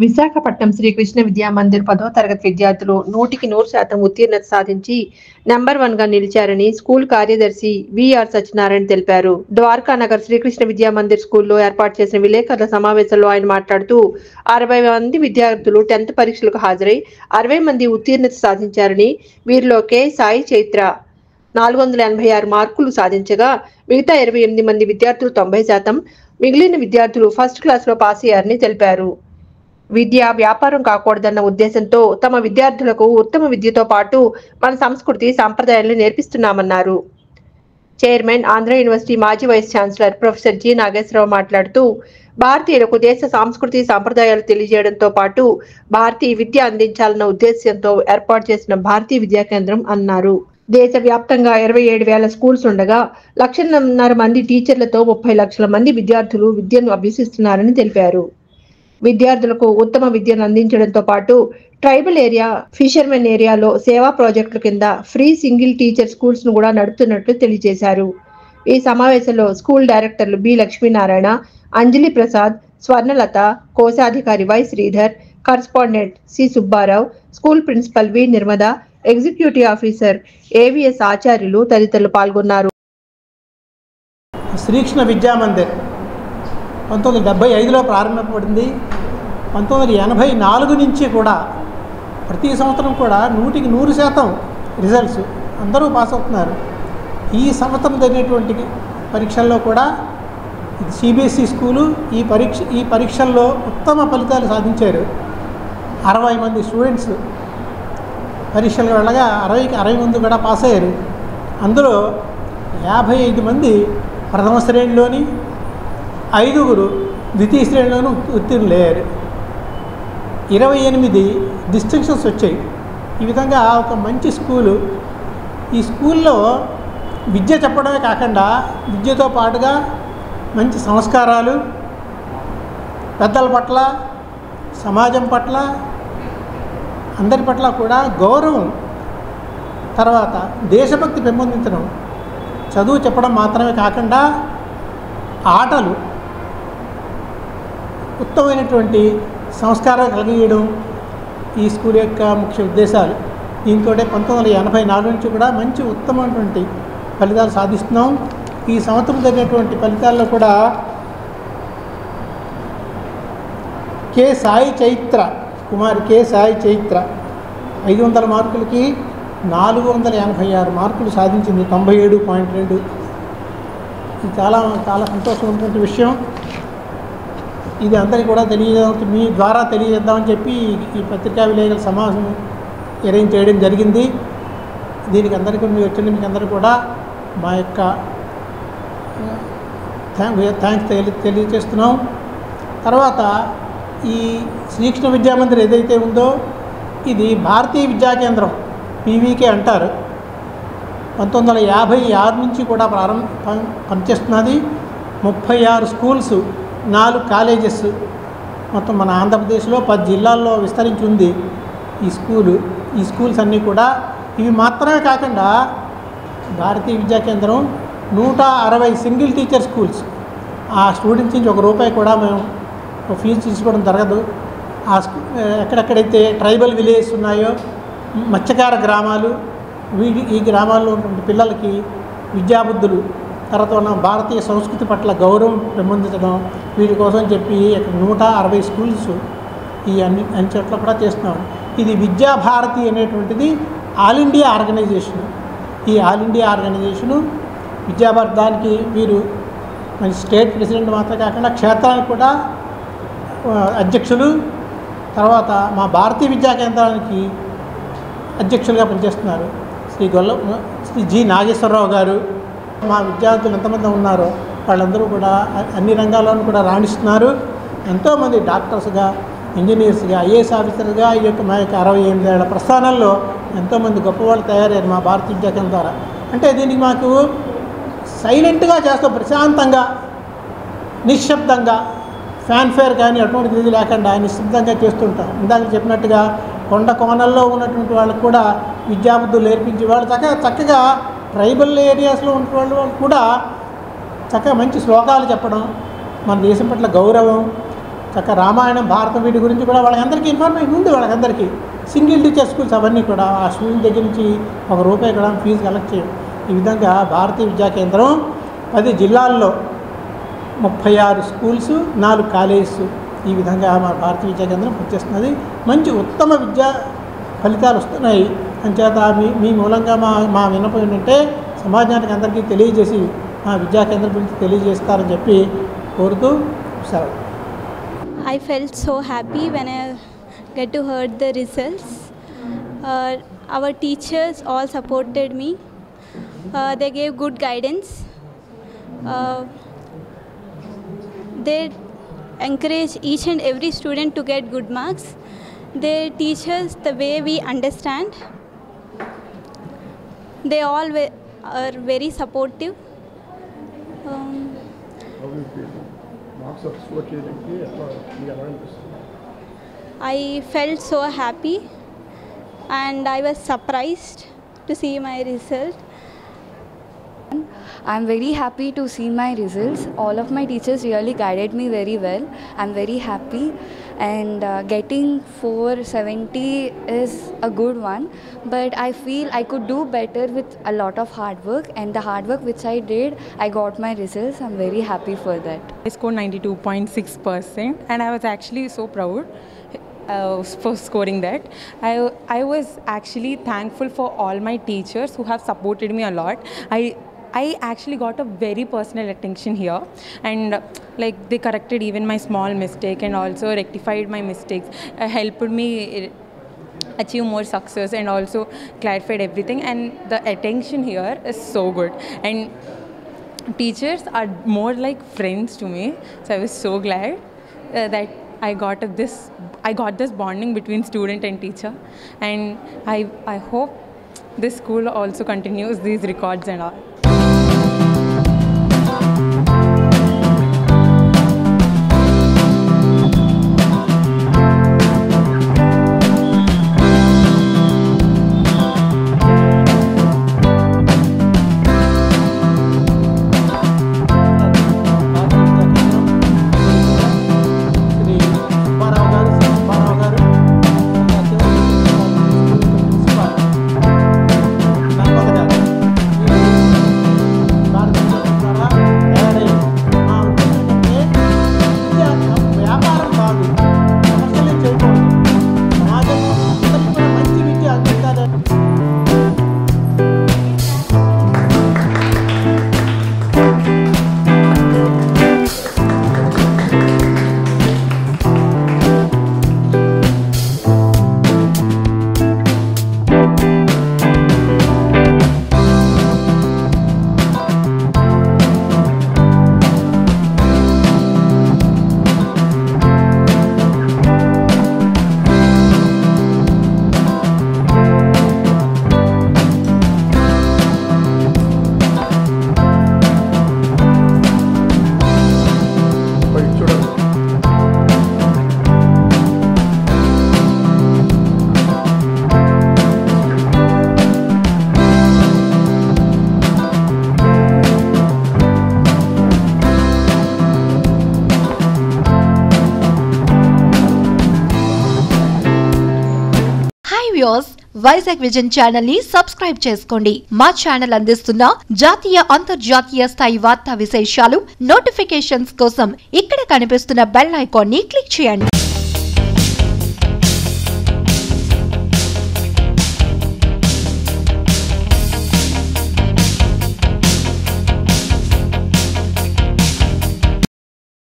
విశాఖపట్నం శ్రీకృష్ణ విద్యా మందిర్ 10వ తరగతి విద్యార్థులు 100% ఉత్తీర్ణత సాధించి నంబర్ 1 గా నిలిచారని స్కూల్ కార్యదర్శి విఆర్ సత్యనారాయణ తెలిపారు. ద్వారకా నగర్ శ్రీకృష్ణ విద్యా మందిర్ స్కూల్లో ఏర్పాటు చేసిన విలేకరుల సమావేశంలో ఆయన మాట్లాడుతూ 60 మంది విద్యార్థులు 10th పరీక్షలకు హాజరై 60 మంది ఉత్తీర్ణత సాధించారని, వీరిలో కె సాయి చైత్ర 486 మార్కులు సాధించగా మిగతా 28 మంది విద్యార్థులు 90%, మిగిలిన విద్యార్థులు ఫస్ట్ క్లాస్లో పాస్ అయ్యారని తెలిపారు. విద్య వ్యాపారం కాకూడదన్న ఉద్దేశంతో తమ విద్యార్థులకు ఉత్తమ విద్యతో పాటు మన సంస్కృతి సంప్రదాయాలను నేర్పిస్తున్నామన్నారు. చైర్మన్ ఆంధ్ర యూనివర్సిటీ మాజీ vice chancellor professor G Nageswararao మాట్లాడుతూ భారతీయులకు దేశ సంస్కృతి సంప్రదాయాలు తెలియజేయడంతో పాటు భారతీయ విద్య అందించాలన్న ఉద్దేశంతో ఏర్పాటు చేసిన భారతీయ విద్యా కేంద్రం అన్నారు. దేశవ్యాప్తంగా 27,000 స్కూల్స్ ఉండగా 1,50,000 మంది టీచర్లతో 30 లక్షల మంది విద్యార్థులు విద్యను అభ్యసిస్తున్నారని తెలిపారు. విద్యార్థులకు ఉత్తమ విద్యను అందించడంతో పాటు ట్రైబల్ ఏరియా, ఫిషర్మెన్ ఏరియాలో సేవా ప్రాజెక్టుల కింద ఫ్రీ సింగిల్ టీచర్ స్కూల్స్ ను కూడా నడుపుతున్నట్లు తెలియజేశారు. ఈ సమావేశంలో స్కూల్ డైరెక్టర్లు బి లక్ష్మీనారాయణ, అంజలి ప్రసాద్, స్వర్ణలత, కోశాధికారి Y Sridhar, correspondent C Subbarao, school principal V Nirmada, executive officer AVS Acharyulu తదితరులు పాల్గొన్నారు. శ్రీకృష్ణ విద్యా మందిర్ 1975లో ప్రారంభించబడింది. 1984 నుంచి కూడా ప్రతి సంవత్సరం కూడా 100% రిజల్ట్స్ అందరూ పాస్ అవుతున్నారు. ఈ సంవత్సరం జరిగినటువంటి పరీక్షల్లో కూడా సిబిఎస్ఈ స్కూలు ఈ పరీక్షల్లో ఉత్తమ ఫలితాలు సాధించారు. 60 మంది స్టూడెంట్స్ పరీక్షలకు వెళ్ళగా 60 మంది కూడా పాస్ అయ్యారు. అందులో 55 మంది ప్రథమ శ్రేణిలోని, 5 ద్వితీయ శ్రేణిలోనూ ఉత్తీర్ణులయ్యారు. 28 డిస్టింక్షన్స్ వచ్చాయి. ఈ విధంగా ఒక మంచి స్కూలు. ఈ స్కూల్లో విద్య చెప్పడమే కాకుండా విద్యతో పాటుగా మంచి సంస్కారాలు, పెద్దల పట్ల, సమాజం పట్ల, అందరి పట్ల కూడా గౌరవం, తర్వాత దేశభక్తి పెంపొందించడం, చదువు చెప్పడం మాత్రమే కాకుండా ఆటలు, ఉత్తమమైనటువంటి సంస్కారం కలిగించడం ఈ స్కూల్ యొక్క ముఖ్య ఉద్దేశాలు. దీంతో 1984 నుంచి కూడా మంచి ఉత్తమమైనటువంటి ఫలితాలు సాధిస్తున్నాం. ఈ సంవత్సరం జరిగినటువంటి ఫలితాల్లో కూడా కె సాయి చైత్ర, కుమారి కె సాయి చైత్ర 500 మార్కులకి 486 మార్కులు సాధించింది, 97.2. ఇది చాలా చాలా సంతోషమైనటువంటి విషయం. ఇది అందరికీ కూడా మీ ద్వారా తెలియజేద్దామని చెప్పి ఈ పత్రికా విలేకరుల సమావేశం అరేంజ్ చేయడం జరిగింది. దీనికి అందరికీ మీకు అందరూ కూడా మా యొక్క థ్యాంక్స్ తెలియజేస్తున్నాం. తర్వాత ఈ శ్రీకృష్ణ విద్యా మందిర్ ఏదైతే ఉందో ఇది భారతీయ విద్యా కేంద్రం, పీవీకే అంటారు. 1956 నుంచి కూడా పనిచేస్తున్నది. 36 స్కూల్స్, 4 కాలేజెస్, మొత్తం మన ఆంధ్రప్రదేశ్లో 10 జిల్లాల్లో విస్తరించి ఉంది ఈ స్కూలు. ఈ స్కూల్స్ అన్నీ కూడా ఇవి మాత్రమే కాకుండా భారతీయ విద్యా కేంద్రం 160 సింగిల్ టీచర్ స్కూల్స్. ఆ స్టూడెంట్స్ నుంచి ₹1 కూడా మేము ఫీజు తీసుకోవడం జరగదు. ఎక్కడెక్కడైతే ట్రైబల్ విలేజెస్ ఉన్నాయో, మత్స్యకార గ్రామాలు, ఈ గ్రామాల్లో ఉన్నటువంటి పిల్లలకి విద్యాబుద్ధులు, తర్వాత ఉన్న భారతీయ సంస్కృతి పట్ల గౌరవం పెంపొందించడం, వీటి కోసం చెప్పి 160 స్కూల్స్ ఈ అన్ని చోట్ల కూడా చేస్తున్నాం. ఇది విద్యాభారతి అనేటువంటిది ఆల్ ఇండియా ఆర్గనైజేషను. ఈ ఆల్ ఇండియా ఆర్గనైజేషను విద్యాభారతి, దానికి వీరు మన స్టేట్ ప్రెసిడెంట్ మాత్రమే కాకుండా క్షేత్రానికి కూడా అధ్యక్షులు, తర్వాత మా భారతీయ విద్యా కేంద్రానికి అధ్యక్షులుగా పనిచేస్తున్నారు శ్రీ జి నాగేశ్వరరావు గారు. మా విద్యార్థులు ఎంతమంది ఉన్నారో వాళ్ళందరూ కూడా అన్ని రంగాల్లోనూ కూడా రాణిస్తున్నారు. ఎంతోమంది డాక్టర్స్గా, ఇంజనీర్స్గా, ఐఏఎస్ ఆఫీసర్గా ఈ యొక్క మా యొక్క 68 ఏళ్ల ప్రస్థానంలో ఎంతోమంది గొప్పవాళ్ళు తయారయ్యారు మా భారతీయ విద్యా కేంద్రం ద్వారా. అంటే దీనికి మాకు సైలెంట్గా చేస్తాం, ప్రశాంతంగా, నిశ్శబ్దంగా, ఫ్యాన్ఫేర్ కానీ అటువంటిది ఇది లేకుండా నిశ్శబ్దంగా చేస్తుంటాం. ఇందాక చెప్పినట్టుగా కొండ కోణల్లో ఉన్నటువంటి వాళ్ళకు కూడా విద్యాబుద్ధులు నేర్పించి వాళ్ళు చక్కగా ట్రైబల్ ఏరియాస్లో ఉన్న వాళ్ళు కూడా చక్కగా మంచి శ్లోకాలు చెప్పడం, మన దేశం పట్ల గౌరవం, చక్కగా రామాయణం భారతం వీటి గురించి కూడా వాళ్ళకందరికీ ఇన్ఫర్మేషన్ ఉంది. వాళ్ళకందరికీ సింగిల్ టీచర్ స్కూల్స్ అవన్నీ కూడా ఆ స్కూల్ దగ్గర నుంచి ₹1 కూడా ఫీజు కలెక్ట్ చేయం. ఈ విధంగా భారతీయ విద్యా కేంద్రం 10 జిల్లాల్లో 36 స్కూల్స్ 4 కాలేజెస్ ఈ విధంగా మా భారతీయ విద్యా కేంద్రం పనిచేస్తున్నది. మంచి ఉత్తమ విద్యా ఫలితాలు వస్తున్నాయి. అంచేత మీ మూలంగా మా విన్నపం ఏంటంటే సమాజానికి అందరికీ తెలియజేసి మా విద్యా కేంద్రం గురించి తెలియజేస్తారని చెప్పి కోరుతూ సెలవు. I felt so happy when I get to heard the results. Our teachers all supported me. They gave good guidance. They encourage each and every student to get good marks. They teach us the way we understand. They all are very supportive. How do you feel? Marks of వచ్చేటప్పుడు ఎలా అనిపిస్తుంది? I felt so happy and I was surprised to see my result. I'm very happy to see my results. All of my teachers really guided me very well. I'm very happy, and getting 470 is a good one, but I feel I could do better with a lot of hard work, and the hard work which I did, I got my results. I'm very happy for that. I scored 92.6% and I was actually so proud for scoring that. I was actually thankful for all my teachers who have supported me a lot. I actually got a very personal attention here, and like they corrected even my small mistake and also rectified my mistakes, helped me achieve more success and also clarified everything, and the attention here is so good, and teachers are more like friends to me, so I was so glad that I got this bonding between student and teacher, and I hope this school also continues these records and all. Vizag vision channel ని subscribe చేసుకోండి. మా channel అందిస్తున్న జాతీయ అంతర్జాతీయ స్థాయి వార్తా విశేషాలు notifications కోసం ఇక్కడ కనిపిస్తున్న బెల్ ఐకాన్ ని క్లిక్ చేయండి.